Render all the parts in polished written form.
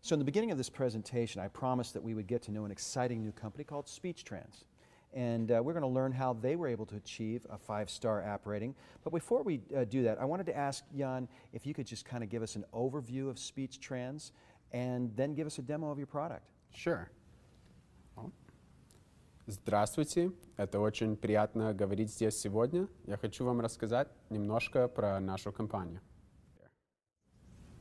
So in the beginning of this presentation, I promised that we would get to know an exciting new company called SpeechTrans. And we're going to learn how they were able to achieve a 5-star app rating. But before we do that, I wanted to ask Jan if you could just kind of give us an overview of SpeechTrans and then give us a demo of your product. Sure. Здравствуйте, это очень приятно говорить здесь сегодня. Я хочу вам рассказать немножко про нашу компанию.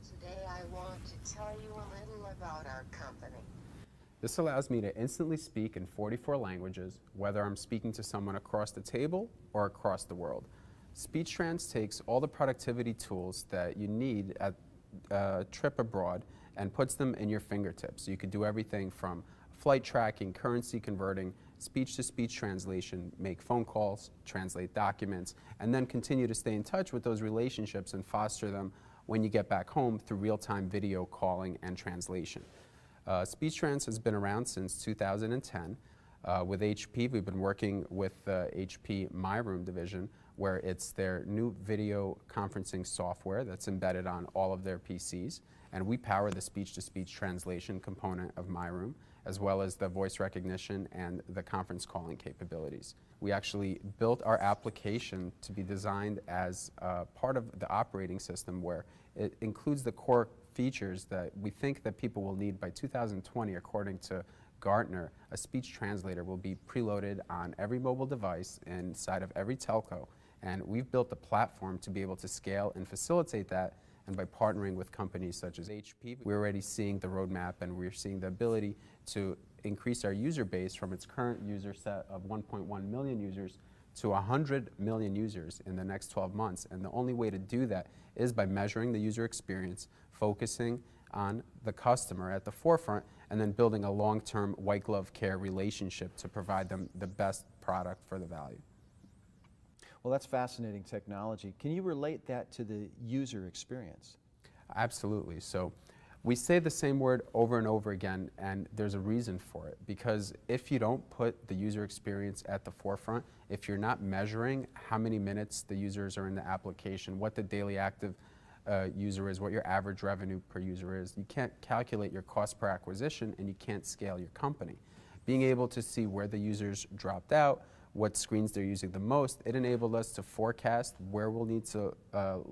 Today I want to tell you a little about our company. This allows me to instantly speak in 44 languages, whether I'm speaking to someone across the table or across the world. SpeechTrans takes all the productivity tools that you need at a trip abroad and puts them in your fingertips. You could do everything from flight tracking, currency converting, speech-to-speech translation, make phone calls, translate documents, and then continue to stay in touch with those relationships and foster them when you get back home through real-time video calling and translation. SpeechTrans has been around since 2010. With HP, we've been working with the HP My Room division, where it's their new video conferencing software that's embedded on all of their PCs. And we power the speech-to-speech translation component of My Room, as well as the voice recognition and the conference calling capabilities. We actually built our application to be designed as part of the operating system, where it includes the core features that we think that people will need by 2020. According to Gartner, a speech translator will be preloaded on every mobile device inside of every telco. And we've built a platform to be able to scale and facilitate that. And by partnering with companies such as HP, we're already seeing the roadmap, and we're seeing the ability to increase our user base from its current user set of 1.1 million users to 100 million users in the next 12 months. And the only way to do that is by measuring the user experience, focusing on the customer at the forefront, and then building a long-term white glove care relationship to provide them the best product for the value. Well, that's fascinating technology. Can you relate that to the user experience? Absolutely. So we say the same word over and over again, and there's a reason for it. Because if you don't put the user experience at the forefront, if you're not measuring how many minutes the users are in the application, what the daily active user is, what your average revenue per user is, you can't calculate your cost per acquisition, and you can't scale your company. Being able to see where the users dropped out, what screens they're using the most, it enabled us to forecast where we'll need to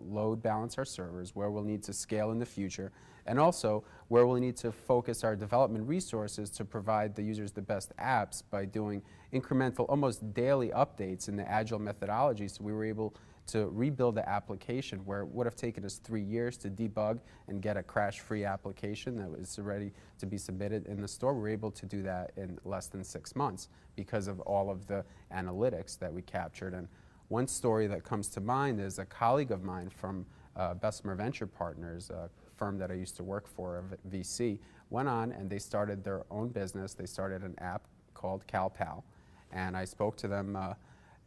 load balance our servers, where we'll need to scale in the future, and also where we'll need to focus our development resources to provide the users the best apps by doing incremental, almost daily updates in the agile methodology. So we were able to rebuild the application where it would have taken us 3 years to debug and get a crash-free application that was ready to be submitted in the store. We were able to do that in less than 6 months because of all of the analytics that we captured. And one story that comes to mind is a colleague of mine from Bessemer Venture Partners, a firm that I used to work for, a VC, went on and they started their own business. They started an app called CalPal. And I spoke to them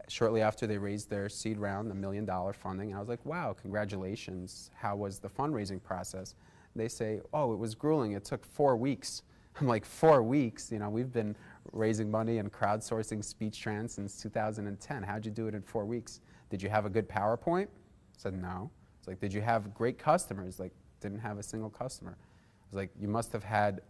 shortly after they raised their seed round, $1 million funding. And I was like, wow, congratulations. How was the fundraising process? They say, oh, it was grueling. It took 4 weeks. I'm like, 4 weeks? You know, we've been raising money and crowdsourcing SpeechTrans since 2010. How'd you do it in 4 weeks? Did you have a good PowerPoint? I said, no. It's like, did you have great customers? Like, didn't have a single customer. I was like, you must have had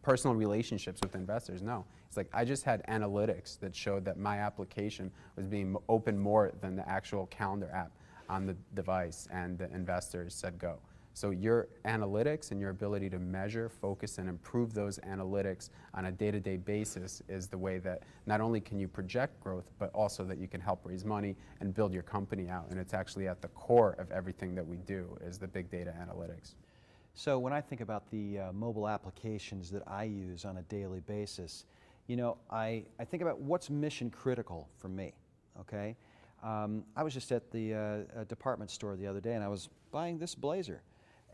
personal relationships with investors. No. It's like, I just had analytics that showed that my application was being opened more than the actual calendar app on the device, and the investors said go. So your analytics and your ability to measure, focus, and improve those analytics on a day-to-day basis is the way that not only can you project growth, but also that you can help raise money and build your company out. And it's actually at the core of everything that we do is the big data analytics. So when I think about the mobile applications that I use on a daily basis, you know, I think about what's mission critical for me, okay? I was just at the department store the other day, and I was buying this blazer.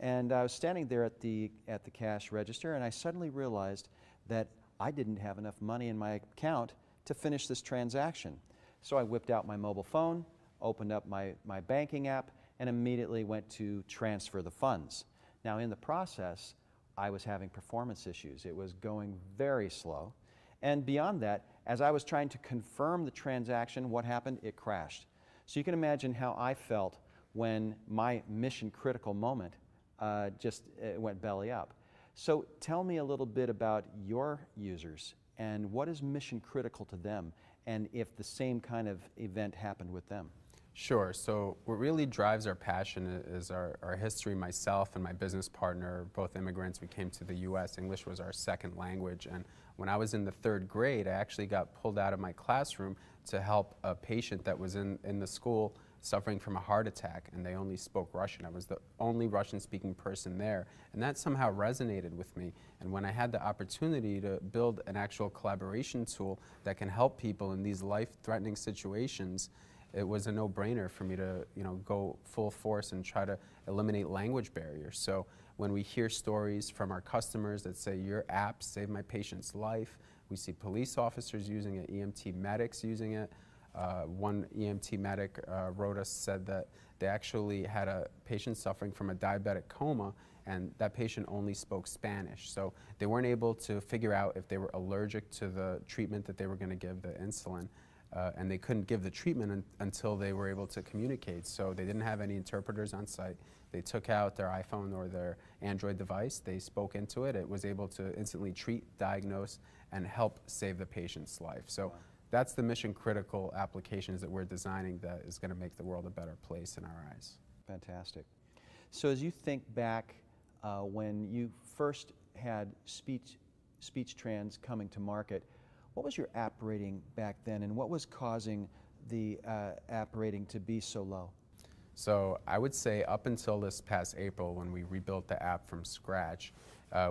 And I was standing there at the cash register, and I suddenly realized that I didn't have enough money in my account to finish this transaction. So I whipped out my mobile phone, opened up my banking app, and immediately went to transfer the funds. Now in the process, I was having performance issues. It was going very slow. And beyond that, as I was trying to confirm the transaction, what happened? It crashed. So you can imagine how I felt when my mission critical moment just went belly up. So tell me a little bit about your users and what is mission critical to them, and if the same kind of event happened with them. Sure. So what really drives our passion is our history. Myself and my business partner, both immigrants, we came to the U.S. English was our second language. And when I was in the 3rd grade, I actually got pulled out of my classroom to help a patient that was in the school suffering from a heart attack, and they only spoke Russian. I was the only Russian-speaking person there, and that somehow resonated with me. And when I had the opportunity to build an actual collaboration tool that can help people in these life-threatening situations, it was a no-brainer for me to, go full force and try to eliminate language barriers. So when we hear stories from our customers that say, your app saved my patient's life, we see police officers using it, EMT medics using it. One EMT medic wrote us, said that they actually had a patient suffering from a diabetic coma, and that patient only spoke Spanish. So they weren't able to figure out if they were allergic to the treatment that they were going to give, the insulin. And they couldn't give the treatment until they were able to communicate. So they didn't have any interpreters on site. They took out their iPhone or their Android device, they spoke into it, it was able to instantly treat, diagnose, and help save the patient's life. So that's the mission critical applications that we're designing that is going to make the world a better place in our eyes. Fantastic. So as you think back when you first had SpeechTrans coming to market, what was your app rating back then, and what was causing the app rating to be so low? So I would say up until this past April, when we rebuilt the app from scratch,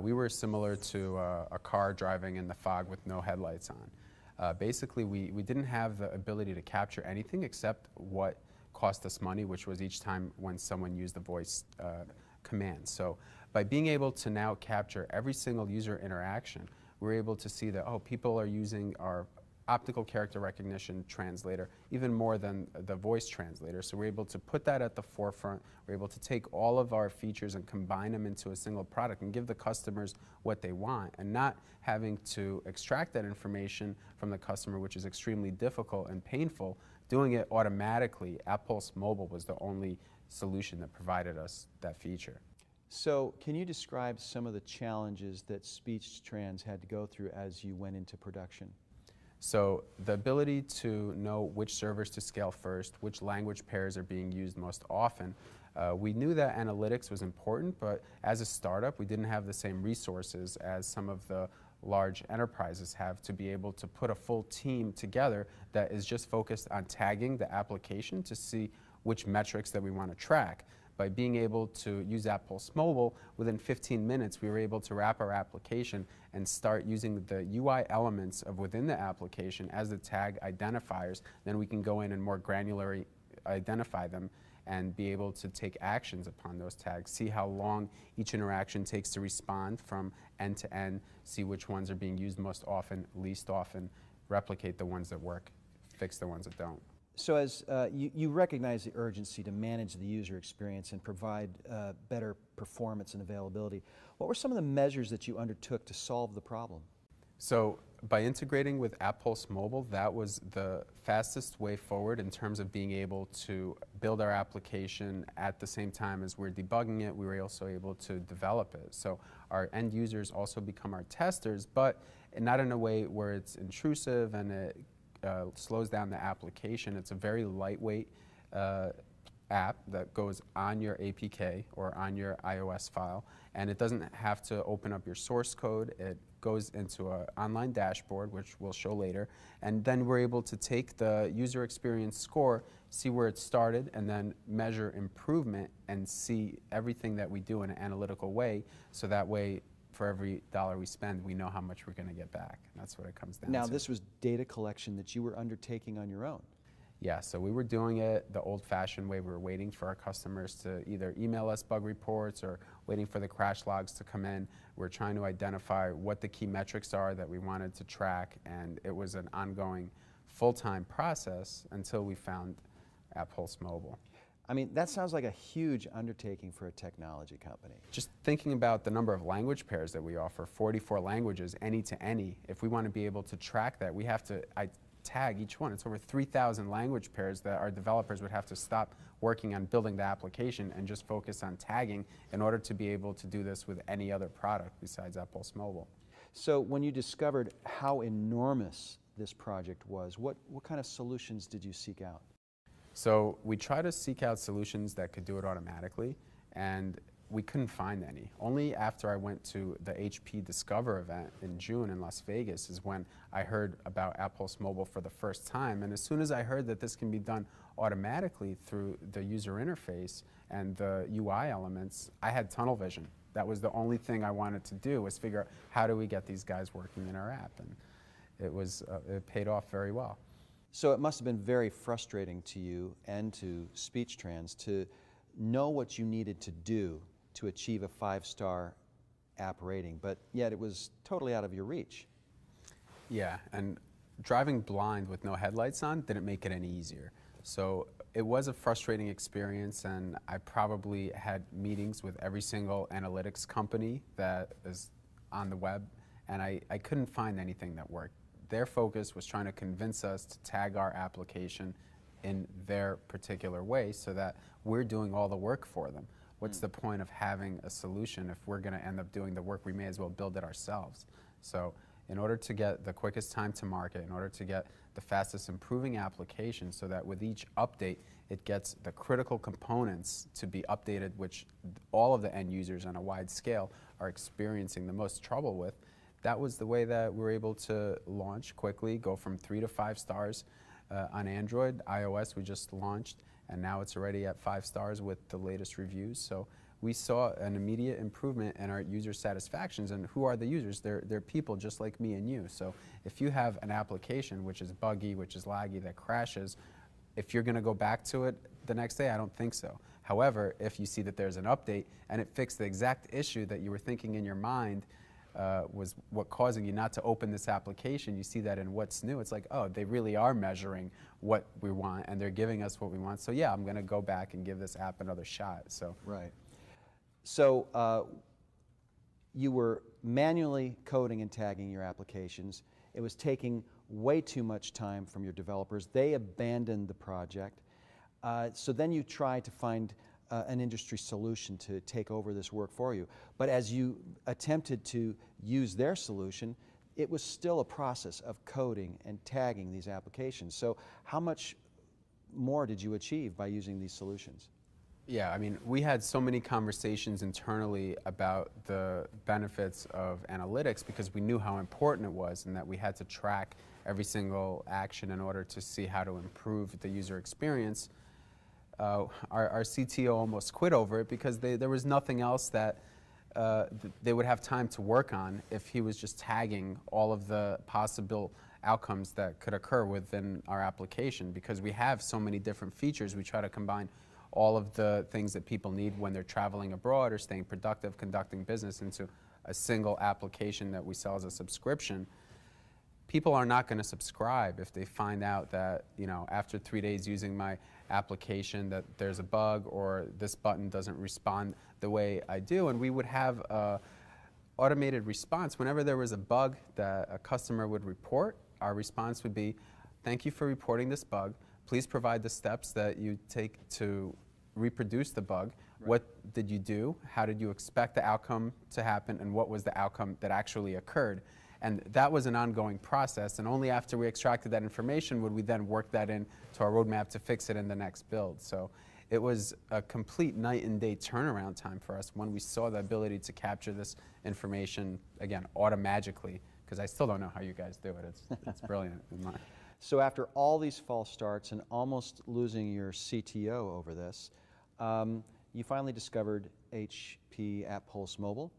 we were similar to a car driving in the fog with no headlights on. Basically, we didn't have the ability to capture anything except what cost us money, which was each time when someone used the voice command. So by being able to now capture every single user interaction, we're able to see that, oh, people are using our optical character recognition translator even more than the voice translator. So we're able to put that at the forefront. We're able to take all of our features and combine them into a single product and give the customers what they want, and not having to extract that information from the customer, which is extremely difficult and painful. Doing it automatically, AppPulse Mobile was the only solution that provided us that feature. So can you describe some of the challenges that SpeechTrans had to go through as you went into production? So the ability to know which servers to scale first, which language pairs are being used most often. We knew that analytics was important, but as a startup, we didn't have the same resources as some of the large enterprises have to be able to put a full team together that is just focused on tagging the application to see which metrics that we want to track. By being able to use AppPulse Mobile, within 15 minutes we were able to wrap our application and start using the UI elements of within the application as the tag identifiers. Then we can go in and more granularly identify them and be able to take actions upon those tags, see how long each interaction takes to respond from end to end, see which ones are being used most often, least often, replicate the ones that work, fix the ones that don't. So as you recognize the urgency to manage the user experience and provide better performance and availability, what were some of the measures that you undertook to solve the problem? So by integrating with AppPulse Mobile, that was the fastest way forward in terms of being able to build our application at the same time as we're debugging it. We were also able to develop it. So our end users also become our testers, but not in a way where it's intrusive and it slows down the application. It's a very lightweight app that goes on your APK or on your iOS file, and it doesn't have to open up your source code. It goes into an online dashboard, which we'll show later, and then we're able to take the user experience score, see where it started, and then measure improvement and see everything that we do in an analytical way, so that way for every dollar we spend, we know how much we're going to get back. That's what it comes down to. Now, this was data collection that you were undertaking on your own. Yeah, so we were doing it the old-fashioned way. We were waiting for our customers to either email us bug reports or waiting for the crash logs to come in. We're trying to identify what the key metrics are that we wanted to track, and it was an ongoing full-time process until we found AppPulse Mobile. I mean, that sounds like a huge undertaking for a technology company. Just thinking about the number of language pairs that we offer, 44 languages, any to any, if we want to be able to track that, we have to tag each one. It's over 3,000 language pairs that our developers would have to stop working on building the application and just focus on tagging in order to be able to do this with any other product besides AppPulse Mobile. So when you discovered how enormous this project was, what kind of solutions did you seek out? So we try to seek out solutions that could do it automatically, and we couldn't find any. Only after I went to the HP Discover event in June in Las Vegas is when I heard about AppPulse Mobile for the first time. And as soon as I heard that this can be done automatically through the user interface and the UI elements, I had tunnel vision. That was the only thing I wanted to do, was figure out how do we get these guys working in our app. And it paid off very well. So it must have been very frustrating to you and to SpeechTrans to know what you needed to do to achieve a 5-star app rating, but yet it was totally out of your reach. Yeah, and driving blind with no headlights on didn't make it any easier. So it was a frustrating experience, and I probably had meetings with every single analytics company that is on the web, and I couldn't find anything that worked. Their focus was trying to convince us to tag our application in their particular way so that we're doing all the work for them. What's the point of having a solution if we're going to end up doing the work? We may as well build it ourselves. So in order to get the quickest time to market, in order to get the fastest improving application so that with each update it gets the critical components to be updated, which all of the end users on a wide scale are experiencing the most trouble with, that was the way that we were able to launch quickly, go from 3 to 5 stars on Android. iOS we just launched, and now it's already at 5 stars with the latest reviews. So we saw an immediate improvement in our user satisfactions. And who are the users? They're people just like me and you. So if you have an application which is buggy, which is laggy, that crashes, if you're going to go back to it the next day, I don't think so. However, if you see that there's an update and it fixed the exact issue that you were thinking in your mind was what causing you not to open this application, you see that in what's new, it's like, oh, they really are measuring what we want and they're giving us what we want. So yeah, I'm going to go back and give this app another shot. So right. So you were manually coding and tagging your applications. It was taking way too much time from your developers. They abandoned the project. So then you tried to find an industry solution to take over this work for you. But as you attempted to use their solution, it was still a process of coding and tagging these applications. So how much more did you achieve by using these solutions? Yeah, I mean, we had so many conversations internally about the benefits of analytics because we knew how important it was and that we had to track every single action in order to see how to improve the user experience. Our CTO almost quit over it because there was nothing else that they would have time to work on if he was just tagging all of the possible outcomes that could occur within our application. Because we have so many different features, we try to combine all of the things that people need when they're traveling abroad or staying productive, conducting business into a single application that we sell as a subscription. People are not going to subscribe if they find out that, you know, after 3 days using my application that there's a bug or this button doesn't respond the way I do. And we would have an automated response. Whenever there was a bug that a customer would report, our response would be, thank you for reporting this bug. Please provide the steps that you take to reproduce the bug. Right. What did you do? How did you expect the outcome to happen? And what was the outcome that actually occurred? And that was an ongoing process, and only after we extracted that information would we then work that into our roadmap to fix it in the next build. So it was a complete night and day turnaround time for us when we saw the ability to capture this information, again, automagically, because I still don't know how you guys do it. It's brilliant. So after all these false starts and almost losing your CTO over this, you finally discovered HP AppPulse Mobile.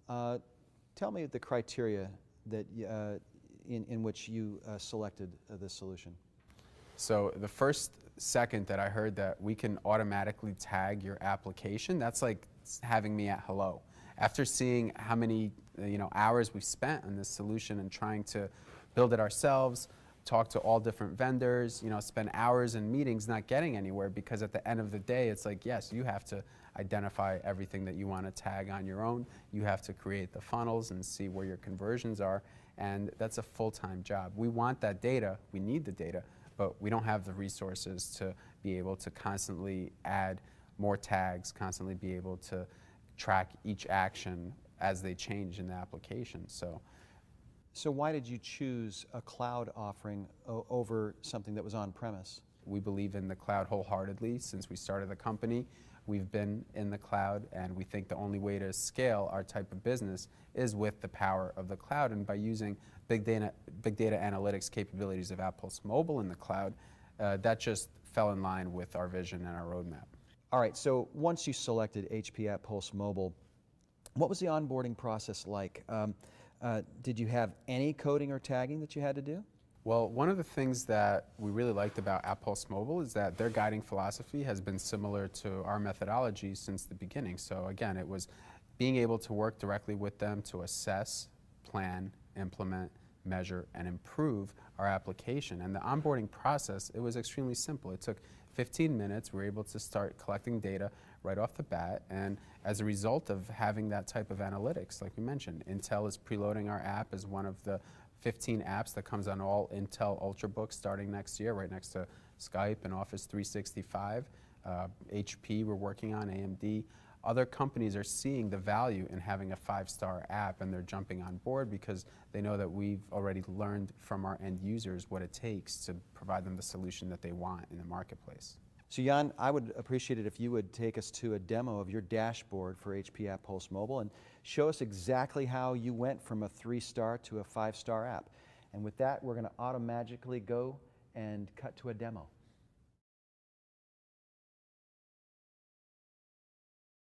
Tell me the criteria that in which you selected this solution. So the first second that I heard that we can automatically tag your application, that's like having me at hello. After seeing how many hours we've spent on this solution and trying to build it ourselves, talk to all different vendors, spend hours in meetings not getting anywhere, because at the end of the day it's like, yes, you have to identify everything that you want to tag on your own. You have to create the funnels and see where your conversions are. and that's a full-time job. We want that data, we need the data, but we don't have the resources to be able to constantly add more tags, constantly be able to track each action as they change in the application. So why did you choose a cloud offering over something that was on-premise? We believe in the cloud wholeheartedly. Since we started the company, we've been in the cloud, and we think the only way to scale our type of business is with the power of the cloud, and by using big data analytics capabilities of AppPulse Mobile in the cloud. That just fell in line with our vision and our roadmap. All right, so once you selected HP AppPulse Mobile, what was the onboarding process like? Did you have any coding or tagging that you had to do? Well, one of the things that we really liked about AppPulse Mobile is that their guiding philosophy has been similar to our methodology since the beginning. So again, it was being able to work directly with them to assess, plan, implement, measure, and improve our application. And the onboarding process, it was extremely simple. It took 15 minutes. We were able to start collecting data right off the bat, and as a result of having that type of analytics, like we mentioned, Intel is preloading our app as one of the 15 apps that comes on all Intel Ultrabooks starting next year, right next to Skype and Office 365. HP we're working on, AMD. Other companies are seeing the value in having a 5-star app, and they're jumping on board because they know that we've already learned from our end users what it takes to provide them the solution that they want in the marketplace. So Jan, I would appreciate it if you would take us to a demo of your dashboard for HP AppPulse Mobile and show us exactly how you went from a 3-star to a 5-star app. And with that, we're going to automagically go and cut to a demo.